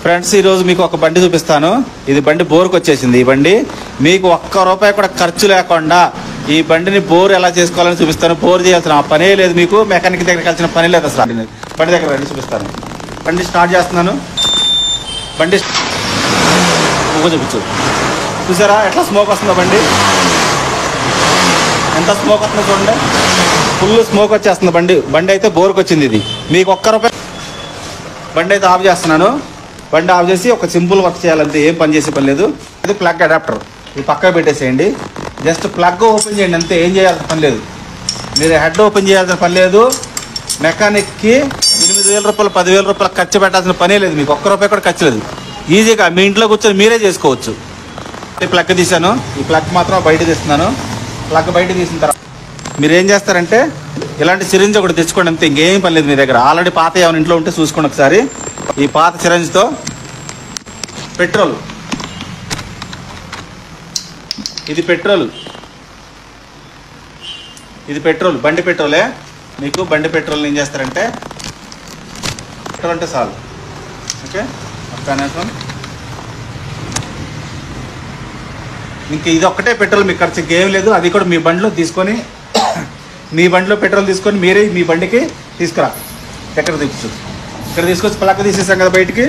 Friends, ఈరోజు మీకు ఒక బండి చూపిస్తాను. ఇది బండి బోర్కి వచ్చేసింది. ఈ బండి మీకు ₹1 కూడా ఖర్చు లేకుండా ఈ బండిని బోర్ ఎలా చేసుకోవాలని చూపిస్తాను. బోర్ చేయాల్సిన పనే లేదు, మీకు మెకానిక్ దగ్గరికి వెళ్ళిన పని లేదు అసలు. బండి దగ్గర రండి, చూపిస్తాను. బండి స్టార్ట్ చేస్తున్నాను. బండి చూపించు. చూసారా ఎట్లా స్మోక్ వస్తుందో? బండి ఎంత స్మోక్ వస్తుందో చూడండి. ఫుల్ స్మోక్ వచ్చేస్తుంది. బండి అయితే బోర్కి వచ్చింది. ఇది మీకు ₹1 బండి అయితే ఆఫ్ చేస్తున్నాను. బండి ఆఫ్ చేసి ఒక సింపుల్ వర్క్ చేయాలంటే ఏం పని చేసే పని లేదు. ఇది ప్లగ్ అడాప్టర్, ఇది పక్కకు పెట్టేసేయండి. జస్ట్ ప్లగ్ ఓపెన్ చేయండి అంతే, ఏం చేయాల్సిన పని లేదు. మీరు హెడ్ ఓపెన్ చేయాల్సిన పని లేదు. మెకానిక్కి ₹8,000 ₹10,000 ఖర్చు పెట్టాల్సిన పనే లేదు. మీకు ₹1 కూడా ఖర్చు లేదు. ఈజీగా మీ ఇంట్లో కూర్చొని మీరే చేసుకోవచ్చు. ఈ ప్లగ్ తీసాను. ఈ ప్లగ్ మాత్రం బయట తీస్తున్నాను. ప్లగ్ బయట తీసిన తర్వాత మీరు ఏం చేస్తారంటే ఇలాంటి సిరింజ్ ఒకటి తెచ్చుకోండి అంతే, ఇంకేం పని లేదు. మీ దగ్గర ఆల్రెడీ పాత ఏమైనా ఇంట్లో ఉంటే చూసుకోండి ఒకసారి. ఈ పాత సిరంజ్తో పెట్రోల్, ఇది పెట్రోల్, బండి పెట్రోలే. మీకు బండి పెట్రోల్ ఏం చేస్తారంటే పెట్రోల్ అంటే చాలు. ఓకే, ఇంక ఇది ఒక్కటే పెట్రోల్, మీకు ఖర్చు ఇంకేం లేదు. అది కూడా మీ బండిలో తీసుకొని మీ బండిలో పెట్రోల్ తీసుకొని మీరే మీ బండికి తీసుకురా. ఎక్కడ తీసుకొచ్చి ప్లగ్ తీసేసాం కదా బయటికి.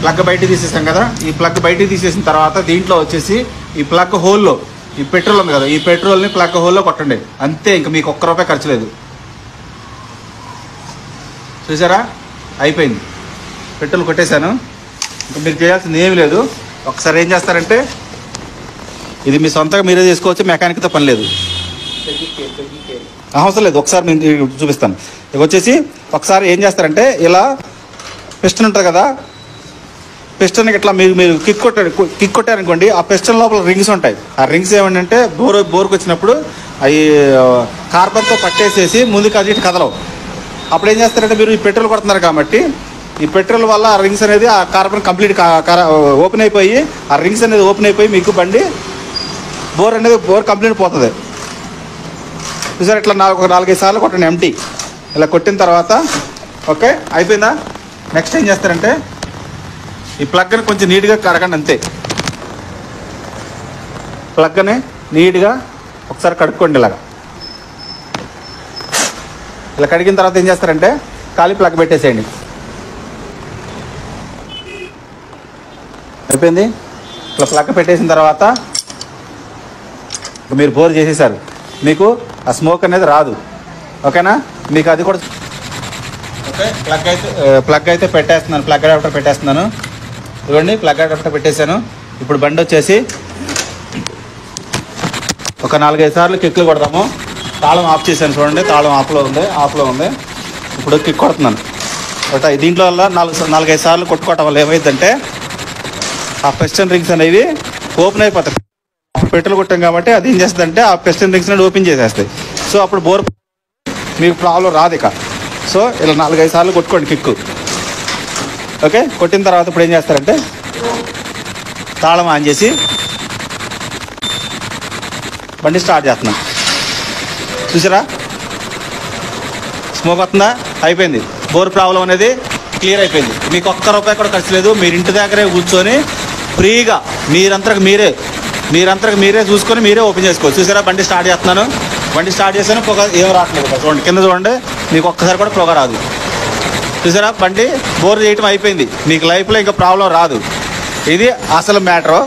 ప్లగ్ బయటికి తీసేసాం కదా. ఈ ప్లగ్ బయటికి తీసేసిన తర్వాత దీంట్లో వచ్చేసి ఈ ప్లగ్ హోల్లో ఈ పెట్రోల్ ఉంది కదా, ఈ పెట్రోల్ని ప్లగ్ హోల్లో కొట్టండి అంతే. ఇంకా మీకు ₹1 ఖర్చు లేదు. చూసారా, అయిపోయింది. పెట్రోల్ కొట్టేశాను. ఇంకా మీరు చేయాల్సింది ఏమీ లేదు. ఒకసారి ఏం చేస్తారంటే ఇది మీ సొంతంగా మీరే చేసుకోవచ్చు, మెకానిక్తో పని లేదు, అవసరం లేదు. ఒకసారి నేను చూపిస్తాను. ఇక వచ్చేసి ఒకసారి ఏం చేస్తారంటే ఇలా పిస్టన్ ఉంటుంది కదా, పిస్టన్ ఇట్లా మీరు కిక్ కొట్టారనుకోండి, ఆ పిస్టన్ లోపల రింగ్స్ ఉంటాయి. ఆ రింగ్స్ ఏమంటే బోర్కి వచ్చినప్పుడు అవి కార్బన్తో పట్టేసేసి ముందుకు అటు ఇటు కదలవు. అప్పుడు ఏం చేస్తారంటే మీరు ఈ పెట్రోల్ కొడుతున్నారు కాబట్టి ఈ పెట్రోల్ వల్ల ఆ రింగ్స్ అనేది ఆ కార్బన్ కంప్లీట్ ఓపెన్ అయిపోయి ఆ రింగ్స్ అనేది ఓపెన్ అయిపోయి మీకు బండి బోర్ కంప్లీట్ పోతుంది. చూసారు, ఇట్లా ఒక 4-5 సార్లు కొట్టండి ఎంటీ. ఇలా కొట్టిన తర్వాత ఓకే అయిపోయిందా. నెక్స్ట్ ఏం చేస్తారంటే ఈ ప్లగ్ని కొంచెం నీట్గా కడగండి అంతే. ప్లగ్ని నీట్గా ఒకసారి కడుక్కోండి. ఇలా కడిగిన తర్వాత ఏం చేస్తారంటే ఖాళీ ప్లగ్ పెట్టేసేయండి. అయిపోయింది. ఇట్లా ప్లగ్ పెట్టేసిన తర్వాత మీరు బోర్ చేసేసారు. మీకు ఆ స్మోక్ అనేది రాదు. ఓకేనా, మీకు అది కూడా ఓకే. ప్లగ్ అయితే పెట్టేస్తున్నాను. ప్లగ్ అడాప్టర్ పెట్టేస్తున్నాను. ఇవ్వండి, ప్లగ్ అడాప్టర్ పెట్టేశాను. ఇప్పుడు బండి వచ్చేసి ఒక 4-5 సార్లు కిక్లు కొడదాము. తాళం ఆఫ్ చేశాను చూడండి, తాళం ఆఫ్లో ఉంది. ఇప్పుడు కిక్ కొడుతున్నాను. దీంట్లో వల్ల 4-5 సార్లు కొట్టుకోవటం వల్ల ఏమైందంటే ఆ పిస్టన్ రింగ్స్ అనేవి ఓపెన్ అయిపోతాయి. పెట్రోల్ కొట్టాం కాబట్టి అది ఏం చేస్తుందంటే ఆ పిస్టన్ రింగ్స్ అనేది ఓపెన్ చేసేస్తాయి. సో అప్పుడు బోర్ మీకు ప్రాబ్లం రాదు ఇక. సో ఇలా 4-5 సార్లు కొట్టుకోండి కిక్కు. ఓకే, కొట్టిన తర్వాత ఇప్పుడు ఏం చేస్తారంటే తాళం ఆన్ చేసి బండి స్టార్ట్ చేస్తున్నాం. చూసారా, స్మోక్ వస్తుందా? అయిపోయింది. బోర్ ప్రాబ్లం అనేది క్లియర్ అయిపోయింది. మీకు ₹1 కూడా ఖర్చు లేదు. మీరు ఇంటి దగ్గరే కూర్చొని ఫ్రీగా మీరంతకు మీరే చూసుకొని మీరే ఓపెన్ చేసుకోవచ్చు. చూసారా, బండి స్టార్ట్ చేస్తున్నాను. బండి స్టార్ట్ చేశాను, పొగ ఏం రావట్లేదు. చూడండి, కింద చూడండి, మీకు ఒక్కసారి కూడా పొగ రాదు. చూసారా, బండి బోర్ చేయటం అయిపోయింది. మీకు లైఫ్లో ఇంకా ప్రాబ్లం రాదు. ఇది అసలు మ్యాటరు.